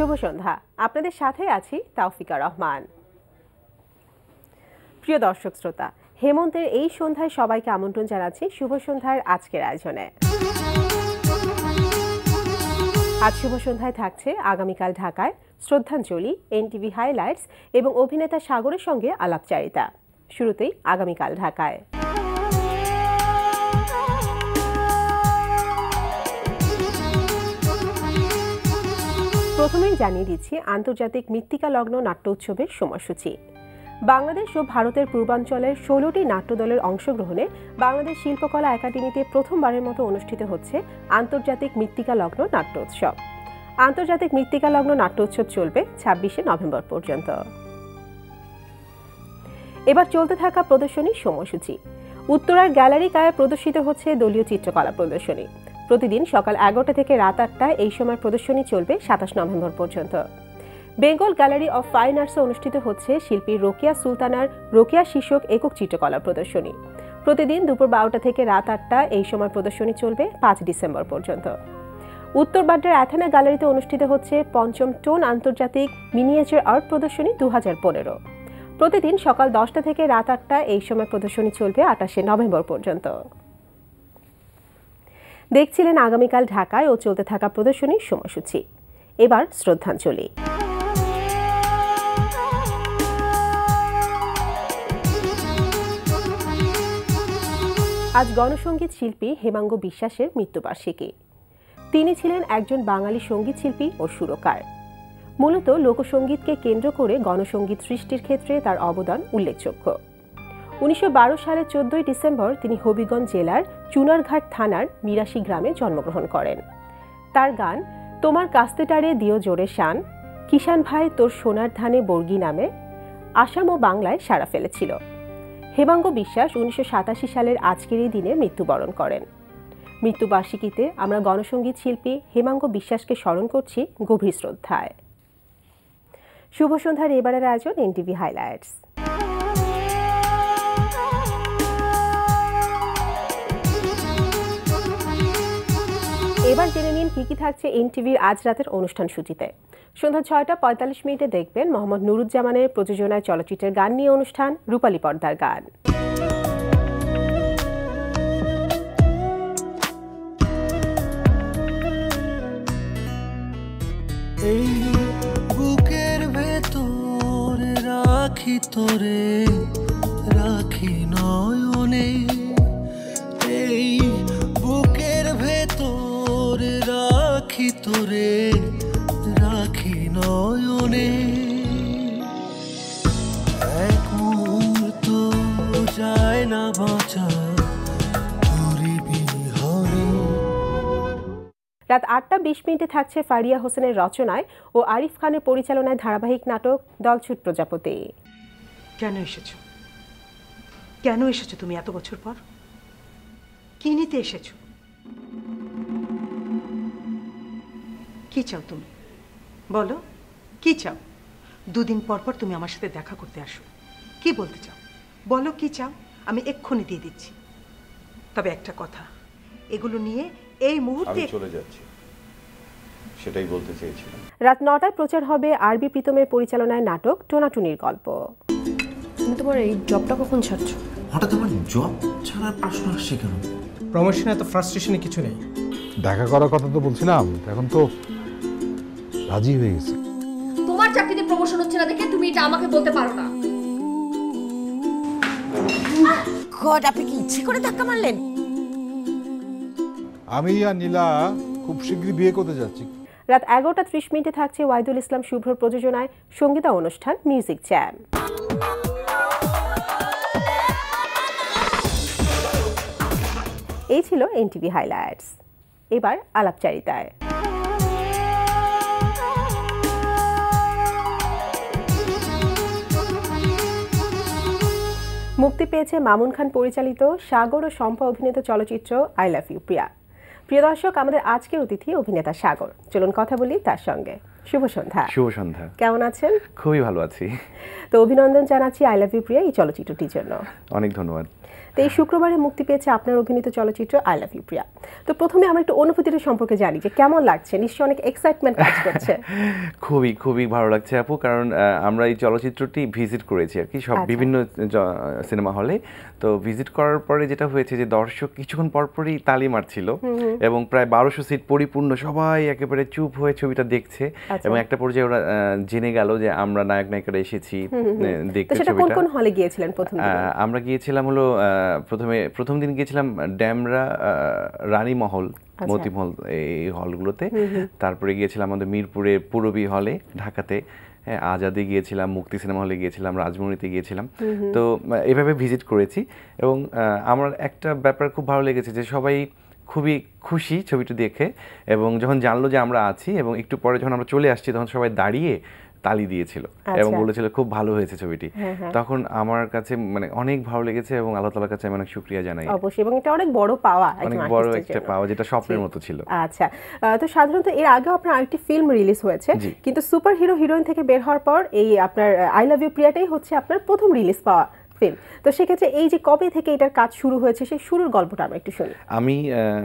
শুভ সন্ধ্যা। আপনাদের সাথে আছি তাওফিকা রহমান। প্রিয় দর্শক শ্রোতা, হেমন্তের এই সন্ধ্যায় সবাইকে আমন্ত্রণ জানাচ্ছি শুভ সন্ধ্যার আজকের আয়োজনে। আজ শুভ সন্ধ্যায় থাকছে আগামীকাল ঢাকায়, শ্রদ্ধাঞ্জলি, এনটিভি হাইলাইটস এবং অভিনেতা সাগরের সঙ্গে আলাপচারিতা। শুরুতেই আগামীকাল ঢাকায়। প্রথমেই জানিয়ে দিচ্ছি আন্তর্জাতিক মৃত্তিকা লগ্ন নাট্য উৎসবের সময়সূচি। বাংলাদেশ ও ভারতের পূর্বাঞ্চলের 16টি নাট্যদলের অংশগ্রহণে বাংলাদেশ শিল্পকলা একাডেমিতে প্রথমবারের মতো অনুষ্ঠিত হচ্ছে আন্তর্জাতিক মৃত্তিকা লগ্ন নাট্য উৎসব। আন্তর্জাতিক মৃত্তিকা লগ্ন নাট্য উৎসব চলবে 26শে নভেম্বর পর্যন্ত। এবার চলতে থাকা প্রদর্শনীর সময়সূচি। উত্তরার গ্যালারি কায়ে প্রদর্শিত হচ্ছে দলীয় চিত্রকলা প্রদর্শনী। প্রতিদিন সকাল 11টা থেকে রাত 8টায় এই সময় প্রদর্শনী চলবে 27 নভেম্বর পর্যন্ত। বেঙ্গল গ্যালারি অফ ফাইন আর্টসে অনুষ্ঠিত হচ্ছে শিল্পী রোকেয়া সুলতানার রোকেয়া শীর্ষক একক চিত্রকলা প্রদর্শনী। প্রতিদিন দুপুর 12টা থেকে রাত 8টায় এই সময় প্রদর্শনী চলবে 5 ডিসেম্বর পর্যন্ত। উত্তর বাড্ডার অ্যাথেনা গ্যালারিতে অনুষ্ঠিত হচ্ছে পঞ্চম টোন আন্তর্জাতিক মিনিয়েচার আর্ট প্রদর্শনী 2015। প্রতিদিন সকাল 10টা থেকে রাত 8টায় এই সময় প্রদর্শনী চলবে 28শে নভেম্বর পর্যন্ত। দেখছিলেন আগামীকাল ঢাকায় ও চলতে থাকা প্রদর্শনীর সময়সূচি। এবার শ্রদ্ধাঞ্জলি। আজ গণসঙ্গীত শিল্পী হেমাঙ্গ বিশ্বাসের মৃত্যুবার্ষিকী। তিনি ছিলেন একজন বাঙালি সঙ্গীত শিল্পী ও সুরকার। মূলত লোকসঙ্গীতকে কেন্দ্র করে গণসঙ্গীত সৃষ্টির ক্ষেত্রে তার অবদান উল্লেখযোগ্য। 1912 সালের 14 ডিসেম্বর তিনি হবিগঞ্জ জেলার চুনারঘাট থানার মিরাশি গ্রামে জন্মগ্রহণ করেন। তার গান তোমার কাস্তেটারে দিও জোরে শান, কিষান ভাই তোর সোনার ধানে বর্গি নামে আসাম ও বাংলায় সাড়া ফেলেছিল। হেমাঙ্গ বিশ্বাস 1987 সালের আজকের এই দিনে মৃত্যুবরণ করেন। মৃত্যুবার্ষিকীতে আমরা গণসঙ্গীত শিল্পী হেমাঙ্গ বিশ্বাসকে স্মরণ করছি গভীর শ্রদ্ধায়। শুভ সন্ধ্যার এবারের আয়োজন এনটিভি হাইলাইটস। এবার জেনে নিন কি থাকছে এনটিভির আজ রাতের অনুষ্ঠান সূচিতে। সন্ধ্যা 6:45 দেখবেন মোহাম্মদ নুরুজ্জামানের প্রযোজনায় চলচ্চিত্রের গান নিয়ে অনুষ্ঠান রূপালী পর্দার গান। এই বুকের ভেতর রাখি তোরে, রাখি নয়নে, এই বুকের ভেতর রাখি তোরে, রাখি নয়নে, এক মুহূর্ত যায় না বাঁচা তোরে বিহনে। রাত 8:20 থাকছে ফারিয়া হোসেনের রচনায় ও আরিফ খানের পরিচালনায় ধারাবাহিক নাটক দলছুট প্রজাপতি। কেন এসেছো? কেন এসেছো তুমি এত বছর পর? কি নিতে এসেছো? কি চাও তুমি? বলো, কি চাও? দুদিন পর পর তুমি আমার সাথে দেখা করতে আসো। কি বলতে চাও? বলো কি চাও, আমি এক্ষুনি দিয়ে দিচ্ছি। তবে একটা কথা, এগুলো নিয়ে এই মুহূর্তে চলে যাচ্ছি, সেটাই বলতে চেয়েছিলাম। রাত 9টায় প্রচার হবে আরবি প্রীতমের পরিচালনায় নাটক টোনাটুনির গল্প। তুমি তোমার এই জবটা কখন ছাড়ছো? হঠাৎ আমার জব ছাড়ার প্রশ্ন আসছে কেন? প্রমোশনে এত ফ্রাস্ট্রেশনে কিছু নেই। দেখা করার কথা তো বলছিলাম, এখন তো রাজি হয়ে গেছে। তোমার চাকরিতে প্রমোশন হচ্ছে না দেখে তুমি এটা আমাকে বলতে পারো না। গড, আপনি কি ইচ্ছে করে ধাক্কা মারলেন? আমি আর নীলা খুব শীঘ্রই বিয়ে করতে যাচ্ছি। রাত 11:30 থাকছে ওয়াহিদুল ইসলাম শুভ্রর প্রযোজনায় সঙ্গীতা অনুষ্ঠান মিউজিক জ্যাম। এই ছিল এনটিভি হাইলাইটস। এবার আলাপচারিতায়। মুক্তি পেয়েছে মামুন খান পরিচালিত সাগর ও শম্পা অভিনীত চলচ্চিত্র আই লাভ ইউ প্রিয়া। প্রিয় দর্শক, আমাদের আজকের অতিথি অভিনেতা সাগর। চলুন কথা বলি তার সঙ্গে। শুভ সন্ধ্যা। শুভ সন্ধ্যা। কেমন আছেন? খুবই ভালো আছি। তো অভিনন্দন জানাচ্ছি আই লাভ ইউ প্রিয়া এই চলচ্চিত্রটির জন্য। অনেক ধন্যবাদ। তো এই শুক্রবারে মুক্তি পেয়েছে আপনার অভিনীত চলচ্চিত্র আই লাভ ইউ প্রিয়া। তো প্রথমে আমরা একটু অনুভূতিটা সম্পর্কে জানি যে কেমন লাগছে, নিশ্চয়ই অনেক এক্সাইটমেন্ট কাজ করছে। খুবই খুবই ভালো লাগছে আপু, কারণ আমরা এই চলচ্চিত্রটি ভিজিট করেছি আর কি সব বিভিন্ন সিনেমা হলে। তো ভিজিট করার পরে যেটা হয়েছে যে দর্শক কিছুক্ষণ পরপরই তালি মারছিল এবং প্রায় 1200 সিট পরিপূর্ণ, সবাই একেবারে চুপ হয়ে ছবিটা দেখছে এবং একটা পর্যায়ে ওরা জেনে গেল যে আমরা নায়ক নায়িকারা এসেছি দেখতে ছবিটা। কোন কোন হলে গিয়েছিলেন প্রথম দিন? আমরা গিয়েছিলাম হলো প্রথম দিন গিয়েছিলাম ড্যামরা, রানীমহল, মতিমহল এই হলগুলোতে। তারপরে গিয়েছিলাম আমাদের মিরপুরে পূরবী হলে ঢাকাতে, আজাদে গিয়েছিলাম, মুক্তি সিনেমা হলে গিয়েছিলাম, রাজমণিতে গিয়েছিলাম। তো এভাবে ভিজিট করেছি এবং আমার একটা ব্যাপার খুব ভালো লেগেছে যে সবাই খুবই খুশি ছবিটি দেখে এবং যখন জানলো যে আমরা আছি এবং একটু পরে যখন আমরা চলে আসছি তখন সবাই দাঁড়িয়ে তালি দিয়েছিল এবং বলেছিল খুব ভালো হয়েছে ছবিটি। তখন আমার কাছে মানে অনেক ভালো লেগেছে এবং আল্লাহ তাআলার কাছে আমি অনেক শুকরিয়া জানাই। অবশ্যই, এবং এটা অনেক বড় পাওয়া, অনেক বড় একটা পাওয়া, যেটা স্বপ্নের মতো ছিল। আচ্ছা, তো সাধারণত এর আগেও আপনার আরেকটি ফিল্ম রিলিজ হয়েছে, কিন্তু সুপার হিরো হিরোইন থেকে বের হওয়ার পর এই আপনার আই লাভ ইউ প্রিয়াটাই হচ্ছে আপনার প্রথম রিলিজ পাওয়া ফিল্ম। তো সেক্ষেত্রে এই যে কবে থেকে এটার কাজ শুরু হয়েছে সেই শুরুর গল্পটা আমরা একটু শুনি। আমি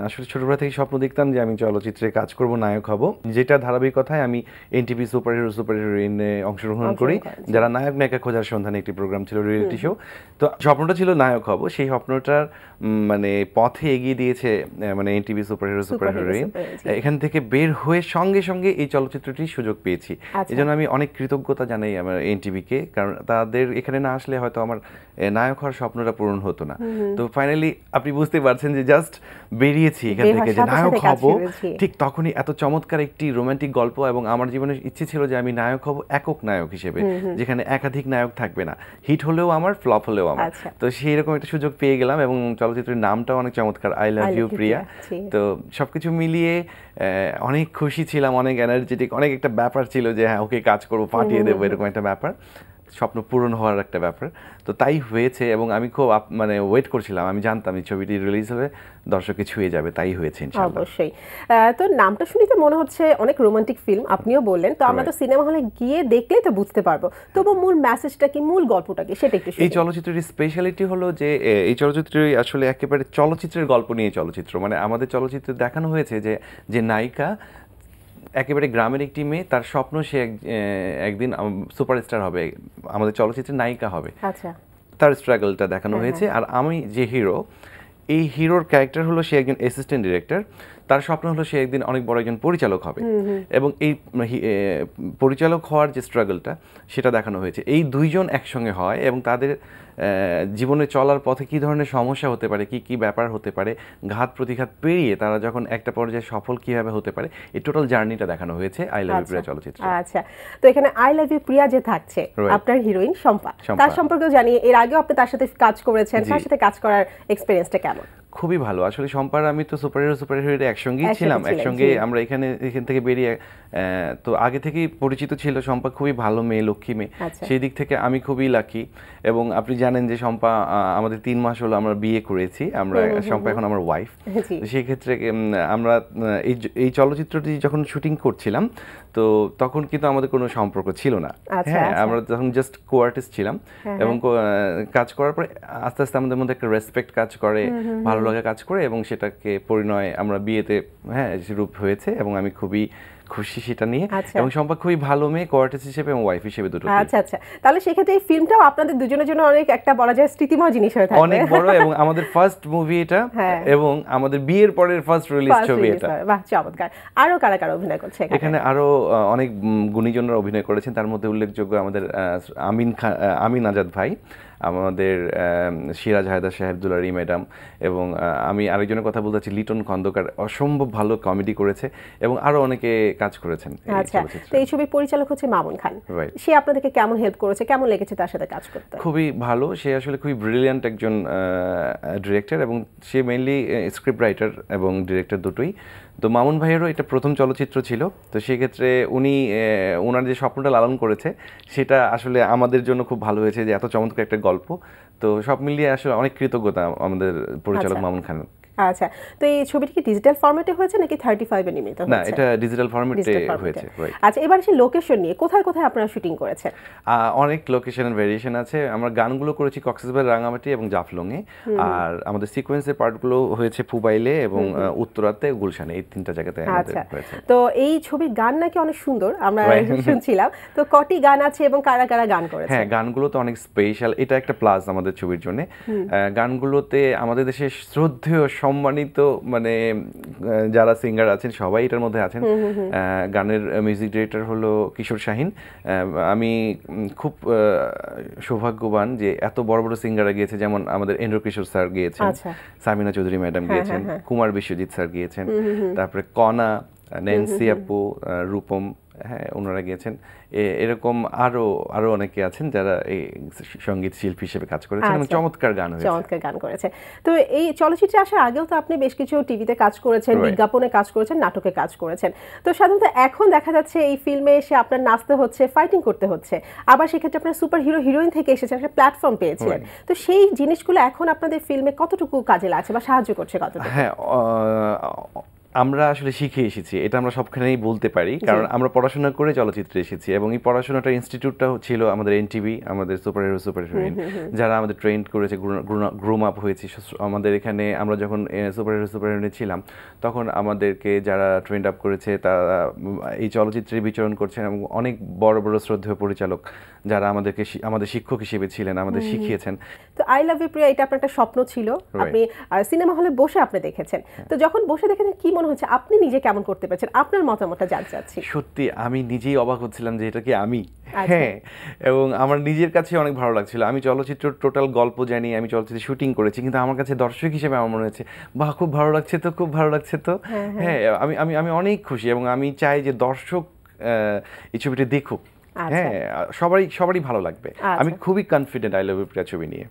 আসলে ছোটবেলা থেকে স্বপ্ন দেখতাম যে আমি চলচ্চিত্রে কাজ করব, নায়ক হব, যেটা ধারাবাহিকতায় আমি এনটিভি সুপার হিরোইনে অংশগ্রহণ করি, যারা নায়ক নায়িকা খোঁজার সন্ধানে একটি প্রোগ্রাম ছিল, রিয়েলিটি শো। তো স্বপ্নটা ছিল নায়ক হব, সেই স্বপ্নটার মানে পথে এগিয়ে দিয়েছে মানে এনটিভি সুপার হিরোইন। এখান থেকে বের হয়ে সঙ্গে সঙ্গে এই চলচ্চিত্রটির সুযোগ পেয়েছি, এই জন্য আমি অনেক কৃতজ্ঞতা জানাই আমার এনটিভিকে, কারণ তাদের এখানে না আসলে হয়তো আমার নায়ক হওয়ার স্বপ্নটা পূরণ হতো না। তো ফাইনালি আপনি বুঝতে পারছেন যে জাস্ট বেরিয়েছি এখান থেকে যে নায়ক হব, ঠিক তখনই এত চমৎকার একটি রোমান্টিক গল্প এবং আমার জীবনের ইচ্ছে ছিল যে আমি নায়ক হব একক নায়ক হিসেবে, যেখানে একাধিক নায়ক থাকবে না, হিট হলেও আমার, ফ্লপ হলেও আমার। তো সেই রকম একটা সুযোগ পেয়ে গেলাম এবং চলচ্চিত্রের নামটাও অনেক চমৎকার, আই লাভ ইউ প্রিয়া। তো সবকিছু মিলিয়ে অনেক খুশি ছিলাম, অনেক এনার্জেটিক, অনেক একটা ব্যাপার ছিল যে হ্যাঁ ওকে কাজ করবো, ফাটিয়ে দেবো, এরকম একটা ব্যাপার, স্বপ্ন পূরণ হওয়ার একটা ব্যাপার। তো তাই হয়েছে এবং আমি খুব মানে ওয়েট করছিলাম, আমি জানতাম এই ছবিটি রিলিজ হবে, দর্শককে ছুঁয়ে যাবে, তাই হয়েছে ইনশাআল্লাহ। অবশ্যই। তো নামটা শুনে তো মনে হচ্ছে অনেক রোমান্টিক ফিল্ম, আপনিও বললেন, তো আমরা তো সিনেমা হলে গিয়ে দেখলেই তো বুঝতে পারবো, তবু মূল মেসেজটা কি, মূল গল্পটা কি, সেটা একটু। এই চলচ্চিত্রের স্পেশালিটি হলো যে এই চলচ্চিত্রে আসলে একেবারে চলচ্চিত্রের গল্প নিয়ে চলচ্চিত্র, মানে আমাদের চলচ্চিত্রে দেখানো হয়েছে যে নায়িকা একেবারে গ্রামের একটি মেয়ে, তার স্বপ্ন সে একদিন সুপারস্টার হবে, আমাদের চলচ্চিত্রের নায়িকা হবে। আচ্ছা, তার স্ট্রাগলটা দেখানো হয়েছে। আর আমি যে হিরো, এই হিরোর ক্যারেক্টার হলো সে একজন অ্যাসিস্ট্যান্ট ডিরেক্টর, তার স্বপ্ন হলো সে একদিন অনেক বড় একজন পরিচালক হবে এবং এই পরিচালক হওয়ার যে স্ট্রাগলটা সেটা দেখানো হয়েছে। এই দুইজন একসঙ্গে হয় এবং তাদের জীবনে চলার পথে কী ধরনের সমস্যা হতে পারে, কি কি ব্যাপার হতে পারে, ঘাত প্রতিঘাত পেরিয়ে তারা যখন একটা পর্যায়ে সফল কীভাবে হতে পারে, এই টোটাল জার্নিটা দেখানো হয়েছে আই লাভ ইউ প্রিয়া চলচ্চিত্রে। আচ্ছা, তো এখানে আই লাভ ইউ প্রিয়া যে থাকছে, আপনার হিরোইন শম্পা, তার সম্পর্কেও জানি, এর আগেও আপনি তার সাথে কাজ করেছেন, তার সাথে কাজ করার এক্সপেরিয়েন্সটা কেমন? খুবই ভালো। আসলে শম্পার আমি তো সুপার হিরো একসঙ্গেই ছিলাম, একসঙ্গে আমরা এখান থেকে বেরিয়ে, তো আগে থেকেই পরিচিত ছিল। শম্পা খুবই ভালো মেয়ে, লক্ষ্মী মেয়ে, সেই দিক থেকে আমি খুবই লাকি। এবং আপনি জানেন যে শম্পা আমাদের 3 মাস হলো আমরা বিয়ে করেছি, আমরা শম্পা এখন আমার ওয়াইফ। সেই ক্ষেত্রে আমরা এই চলচ্চিত্রটি যখন শুটিং করছিলাম তো তখন কিন্তু আমাদের কোনো সম্পর্ক ছিল না, হ্যাঁ, আমরা তখন জাস্ট কো-আর্টিস্ট ছিলাম এবং কাজ করার পরে আস্তে আস্তে আমাদের মধ্যে একটা রেসপেক্ট কাজ করে, ভালো লাগা কাজ করে এবং সেটাকে পরিণয় আমরা বিয়েতে রূপ হয়েছে এবং আমি খুবই খুশি সেটা নিয়ে। এবং শম্পা খুবই ভালো মেয়ে, কো-আর্টিস্ট হিসেবে এবং ওয়াইফ হিসেবে দুটো। আচ্ছা আচ্ছা, তাহলে সেক্ষেত্রে এই ফিল্মটাও আপনাদের দুজনের জন্য অনেক একটা বলা যায় স্মৃতিময় জিনিস হয়ে থাকবে, অনেক বড়, এবং আমাদের ফার্স্ট মুভি এটা এবং আমাদের বিয়ের পরের ফার্স্ট রিলিজ ছবি এটা। বাহ, চমৎকার। আরো কারা কারা অভিনয় করছে এখানে? আরো অনেক গুণীজনরা অভিনয় করেছেন, তার মধ্যে উল্লেখযোগ্য আমাদের আমিন আজাদ ভাই, আমাদের সিরাজ হায়দার সাহেব দুলারি ম্যাডাম, এবং আমি আরেকজনের কথা বলতে চাচ্ছি লিটন খন্দকার, অসম্ভব ভালো কমেডি করেছে এবং আরো অনেকে কাজ করেছেন। আচ্ছা, তো এই ছবির পরিচালক হচ্ছে মামুন খান, সে আপনাদেরকে কেমন হেল্প করেছে, কেমন লেগেছে তার সাথে কাজ করতে? খুবই ভালো, সে আসলে খুবই ব্রিলিয়ান্ট একজন ডিরেক্টর এবং সে মেইনলি স্ক্রিপ্ট রাইটার এবং ডিরেক্টর দুটোই। তো মামুন ভাইয়েরও এটা প্রথম চলচ্চিত্র ছিল, তো সেক্ষেত্রে উনি ওনার যে স্বপ্নটা লালন করেছে সেটা আসলে আমাদের জন্য খুব ভালো হয়েছে, যে এত চমৎকার একটা গল্প। তো সব মিলিয়ে আসলে অনেক কৃতজ্ঞতা আমাদের পরিচালক মামুন খান। আচ্ছা, তো এই ছবিটি কি ডিজিটাল ফরম্যাটে হয়েছে নাকি 35 এ নির্মিত না, হয়েছে? এটা ডিজিটাল ফরম্যাটে হয়েছে। আচ্ছা, এবার সে লোকেশন নিয়ে কোথায় কোথায় আপনারা শুটিং করেছেন? অনেক লোকেশনের ভেরিয়েশন আছে। আমরা গানগুলো করেছি কক্সবাজার, রাঙামাটি এবং জাফলংয়ে। আর আমাদের সিকোয়েন্সের পার্টগুলো হয়েছে পুবাইলে এবং উত্তরাতে, গুলশানে, এই 3টা জায়গাতে আমাদের হয়েছে। তো এই ছবির গান নাকি অনেক সুন্দর আমরা শুনছিলাম, তো কটি গান আছে এবং কারা কারা গান করেছে? হ্যাঁ, গানগুলো তো অনেক স্পেশাল, এটা একটা প্লাস আমাদের ছবির জন্য। গানগুলোতে আমাদের দেশের শ্রদ্ধেয় সম্মানিত মানে যারা সিঙ্গার আছেন সবাই এটার মধ্যে আছেন। গানের মিউজিক ডিরেক্টর হলো কিশোর শাহিন। আমি খুব সৌভাগ্যবান যে এত বড় বড় সিঙ্গাররা গিয়েছে, যেমন আমাদের এন্দ্র কিশোর স্যার গিয়েছেন, সামিনা চৌধুরী ম্যাডাম গিয়েছেন, কুমার বিশ্বজিৎ স্যার গিয়েছেন, তারপরে কনা, ন্যান্সি আপু, রূপম, হ্যাঁ ওনারা গিয়েছেন। এরকম আরো অনেকে আছেন যারা এই সঙ্গীত শিল্পী হিসেবে কাজ করেছেন এবং চমৎকার গান করেছে। তো এই চলচ্চিত্রে আসার আগেও তো আপনি বেশ কিছু টিভিতে কাজ করেছেন, বিজ্ঞাপনে কাজ করেছেন, নাটকে কাজ করেছেন। তো সাধারণত এখন দেখা যাচ্ছে এই ফিল্মে এসে আপনার নাচতে হচ্ছে, ফাইটিং করতে হচ্ছে, আবার সেক্ষেত্রে আপনার সুপার হিরো হিরোইন থেকে এসেছেন, একটা প্ল্যাটফর্ম পেয়েছিলেন। তো সেই জিনিসগুলো এখন আপনাদের ফিল্মে কতটুকু কাজে লাগছে বা সাহায্য করছে কতটুকু? হ্যাঁ, আমরা আসলে শিখে এসেছি, এটা আমরা সবখানেই বলতে পারি, কারণ আমরা পড়াশোনা করে চলচ্চিত্রে এসেছি এবং এই পড়াশোনাটার ইনস্টিটিউটটা ছিল আমাদের এনটিভি, আমাদের সুপার হিরোইন যারা আমাদের ট্রেন করেছে, গ্রুম আপ হয়েছি আমাদের এখানে। আমরা যখন সুপার হিরোইনে ছিলাম তখন আমাদেরকে যারা ট্রেন আপ করেছে তারা এই চলচ্চিত্রে বিচরণ করছেন এবং অনেক বড় বড় শ্রদ্ধেয় পরিচালক যারা আমাদেরকে আমাদের শিক্ষক হিসেবে ছিলেন, আমাদের শিখিয়েছেন। তো আই লাভ ইউ প্রিয়া, এটা আপনার একটা স্বপ্ন ছিল, আপনি সিনেমা হলে বসে আপনি দেখেছেন। তো যখন বসে দেখেছেন কি মনে হচ্ছে, আপনি নিজে কেমন করতে পেরেছেন, আপনার মতামতটা জানতে চাচ্ছি। সত্যি আমি নিজেই অবাক হচ্ছিলাম যে এটা কি আমি। হ্যাঁ, এবং আমার নিজের কাছে অনেক ভালো লাগছিল। আমি চলচ্চিত্র টোটাল গল্প জানি, আমি চলচ্চিত্রে শুটিং করেছি, কিন্তু আমার কাছে দর্শক হিসেবে আমার মনে হচ্ছে বাহ খুব ভালো লাগছে তো, খুব ভালো লাগছে তো। হ্যাঁ, আমি অনেক খুশি এবং আমি চাই যে দর্শক এই ছবিটি দেখুক। হ্যাঁ, সবারই ভালো লাগবে। আমি খুবই কনফিডেন্ট আই লাভ ইউ প্রিয়া ছবি নিয়ে,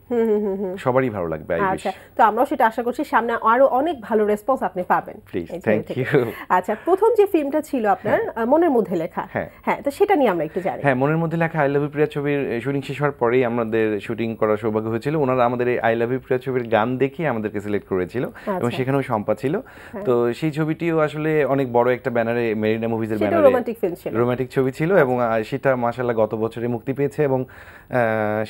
সবারই ভালো লাগবে। আচ্ছা, তো আমরাও সেটা আশা করছি সামনে আরো অনেক ভালো রেসপন্স আপনি পাবেন। Please, thank you. আচ্ছা, প্রথম যে ফিল্মটা ছিল আপনার মনের মধ্যে লেখা, হ্যাঁ, তো সেটা নিয়ে আমরা একটু জানি। হ্যাঁ, মনের মধ্যে লেখা আই লাভ ইউ প্রিয়া ছবির শুটিং শেষ হওয়ার পরেই আমাদের শুটিং করার সৌভাগ্য হয়েছিল। ওনারা আমাদের এই আই লাভ ইউ প্রিয়া ছবির গান দেখে আমাদেরকে সিলেক্ট করেছিল এবং সেখানেও শম্পা ছিল। তো সেই ছবিটিও আসলে অনেক বড় একটা ব্যানারে, মেরিনা মুভিজের ব্যানারে রোমান্টিক ফিল্ম ছিল, রোমান্টিক ছবি ছিল এবং সেটা মাশাআল্লাহ গত বছরে মুক্তি পেয়েছে এবং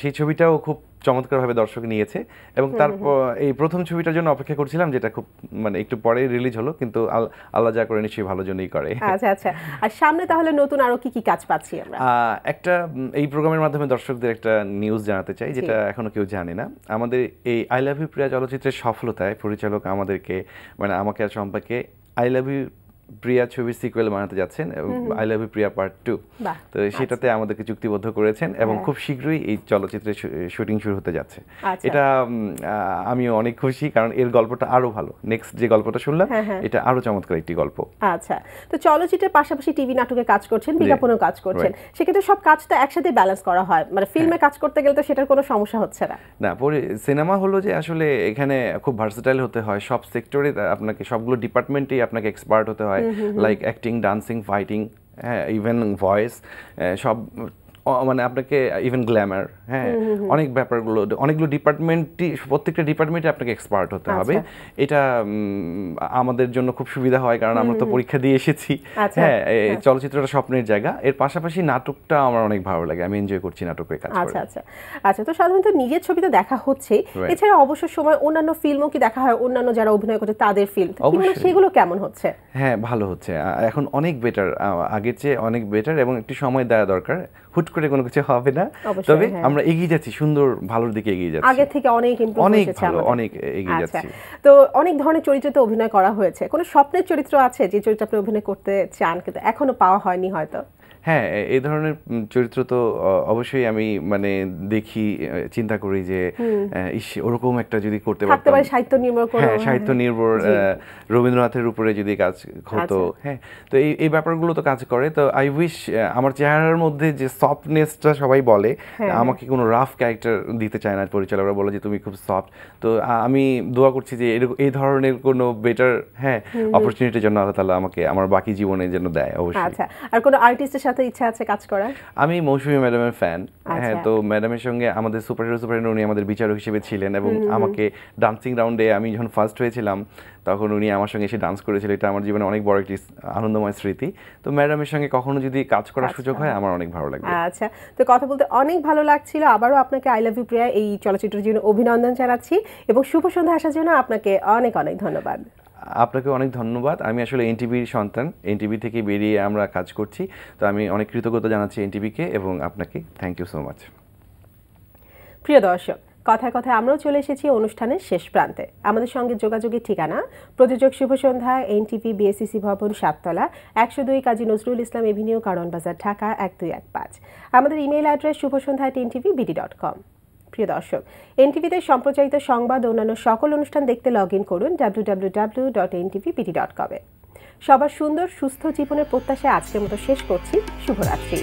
সেই ছবিটাও খুব চমৎকারভাবে দর্শক নিয়েছে। এবং তারপর এই প্রথম ছবিটার জন্য অপেক্ষা করছিলাম, যেটা খুব মানে একটু পরে রিলিজ হলো, কিন্তু আল্লাহ যা করে নিশ্চয়ই ভালো জন্যই করে। আচ্ছা আচ্ছা, আর সামনে তাহলে নতুন আরো কি কি কাজ পাচ্ছি আমরা? একটা এই প্রোগ্রামের মাধ্যমে দর্শকদের একটা নিউজ জানাতে চাই, যেটা এখনো কেউ জানে না। আমাদের এই আই লাভ ইউ প্রিয়া চলচ্চিত্রের সফলতায় পরিচালক আমাদেরকে, মানে আমাকে আর শম্পাকে, আই লাভ ইউ প্রিয়া ছবির সিকুয়েল বানাতে যাচ্ছেন, I love you Priya part 2। তো সেটাতে আমাদেরকে চুক্তিবদ্ধ করেছেন এবং খুব শীঘ্রই এই চলচ্চিত্রের শুটিং শুরু হতে যাচ্ছে। এটা আমিও অনেক খুশি, কারণ এর গল্পটা আরো ভালো। নেক্সট যে গল্পটা শুনলাম এটা আরো চমৎকার একটি গল্প। আচ্ছা, তো চলচ্চিত্রের পাশাপাশি টিভি নাটকে কাজ করছেন, বিজ্ঞাপনেও কাজ করছেন, সেক্ষেত্রে সব কাজ তো একসাথে ব্যালেন্স করা হয়, মানে ফিল্মে কাজ করতে গেলে তো সেটার কোনো সমস্যা হচ্ছে না? না, সিনেমা হলো যে আসলে এখানে খুব ভার্সেটাইল হতে হয়, সব সেক্টরে আপনাকে, সবগুলো ডিপার্টমেন্টেই আপনাকে এক্সপার্ট হতে হয়, লাইক অ্যাক্টিং, ডান্সিং, ফাইটিং, হ্যাঁ, ইভেন ভয়েস, সব মানে আপনাকে ইভেন গ্ল্যামার, হ্যাঁ, অনেক ব্যাপারগুলো, অনেকগুলো ডিপার্টমেন্টই, প্রত্যেকটা ডিপার্টমেন্টে আপনাকে এক্সপার্ট হতে হবে। এটা আমাদের জন্য খুব সুবিধা হয়, কারণ আমরা তো পরীক্ষা দিয়ে এসেছি। হ্যাঁ, চলচ্চিত্রটা স্বপ্নের জায়গা। এর পাশাপাশি নাটকটা আমার অনেক ভালো লাগে, আমি এনজয় করছি নাটকের কাজ করে। আচ্ছা আচ্ছা আচ্ছা, তো সাধারণত নিজের ছবি তো দেখা হচ্ছে, এছাড়া অবসর সময় অন্যান্য ফিল্মও কি দেখা হয়? অন্যান্য যারা অভিনয় করছে তাদের ফিল্ম, সেগুলো কেমন হচ্ছে? হ্যাঁ, ভালো হচ্ছে, এখন অনেক বেটার, আগের চেয়ে অনেক বেটার, এবং একটু সময় দেওয়া দরকার, হুট করে কোনো কিছু হবে না। তবে আমরা এগিয়ে যাচ্ছি, সুন্দর ভালোর দিকে এগিয়ে যাচ্ছি, আগে থেকে অনেক ইমপ্রুভ হয়েছে, অনেক এগিয়ে যাচ্ছি। তো অনেক ধরনের চরিত্রে অভিনয় করা হয়েছে, কোনো স্বপ্নের চরিত্র আছে যে চরিত্র আপনি অভিনয় করতে চান কিন্তু এখনো পাওয়া হয়নি হয়তো? হ্যাঁ, এই ধরনের চরিত্র তো অবশ্যই আমি মানে দেখি, চিন্তা করি যে ওরকম একটা যদি করতে পারতাম, সাহিত্য নির্ভর, হ্যাঁ, সাহিত্য নির্ভর, রবীন্দ্রনাথের উপরে যদি কাজ হতো। হ্যাঁ, তো এই ব্যাপারগুলো তো কাজ করে। তো আই উইশ আমার চেহারার মধ্যে যে সফটনেসটা, সবাই বলে আমাকে কোনো রাফ ক্যারেক্টার দিতে চায় না পরিচালকরা, বলে যে তুমি খুব সফট। তো আমি দোয়া করছি যে এই ধরনের কোনো বেটার, হ্যাঁ, অপরচুনিটির জন্য আল্লাহ তাআলা আমাকে আমার বাকি জীবনে যেন দেয় অবশ্যই। আচ্ছা, আর কোনো আর্টিস্ট আর্টিস্টের সাথে ইচ্ছা আছে কাজ করার? আমি মৌসুমী ম্যাডামের ফ্যান। হ্যাঁ, আচ্ছা। তো ম্যাডামের সঙ্গে আমাদের সুপারহিরো উনি আমাদের বিচারক হিসেবে ছিলেন এবং আমাকে ডান্সিং রাউন্ডে আমি যখন ফার্স্ট হয়েছিলাম তখন উনি আমার সঙ্গে এসে ডান্স করেছিল। এটা আমার জীবনে অনেক বড় একটি আনন্দময় স্মৃতি। তো ম্যাডামের সঙ্গে কখনো যদি কাজ করার সুযোগ হয় আমার অনেক ভালো লাগবে। আচ্ছা, তো কথা বলতে অনেক ভালো লাগছিল। আবারও আপনাকে আই লাভ ইউ প্রিয়া এই চলচ্চিত্রের জন্য অভিনন্দন জানাচ্ছি এবং শুভ সন্ধ্যা আসার জন্য আপনাকে অনেক অনেক ধন্যবাদ। আপনাকে অনেক ধন্যবাদ। আমি আসলে এনটিভির সন্তান, এনটিভি থেকে বেরিয়ে আমরা কাজ করছি, তো আমি অনেক কৃতজ্ঞতা জানাচ্ছি এনটিভিকে এবং আপনাকে। Thank you so much. প্রিয় দর্শক, কথায় কথায় আমরাও চলে এসেছি অনুষ্ঠানের শেষ প্রান্তে। আমাদের সঙ্গে যোগাযোগের ঠিকানা প্রযোজক শুভ সন্ধ্যা, এনটিভি, বিএসসিসি ভবন, 7 তলা, 102 কাজী নজরুল ইসলাম এভিনিউ, কারণ বাজার, ঢাকা 1215। আমাদের ইমেইল অ্যাড্রেস shubhasondha@ntv.com। প্রিয় দর্শক, এনটিভিতে সম্প্রচারিত সংবাদ ও অন্যান্য সকল অনুষ্ঠান দেখতে লগ ইন করুন www.ntvpt.com-এ। সবার সুন্দর সুস্থ জীবনের প্রত্যাশায় আজকের মতো শেষ করছি। শুভরাত্রি।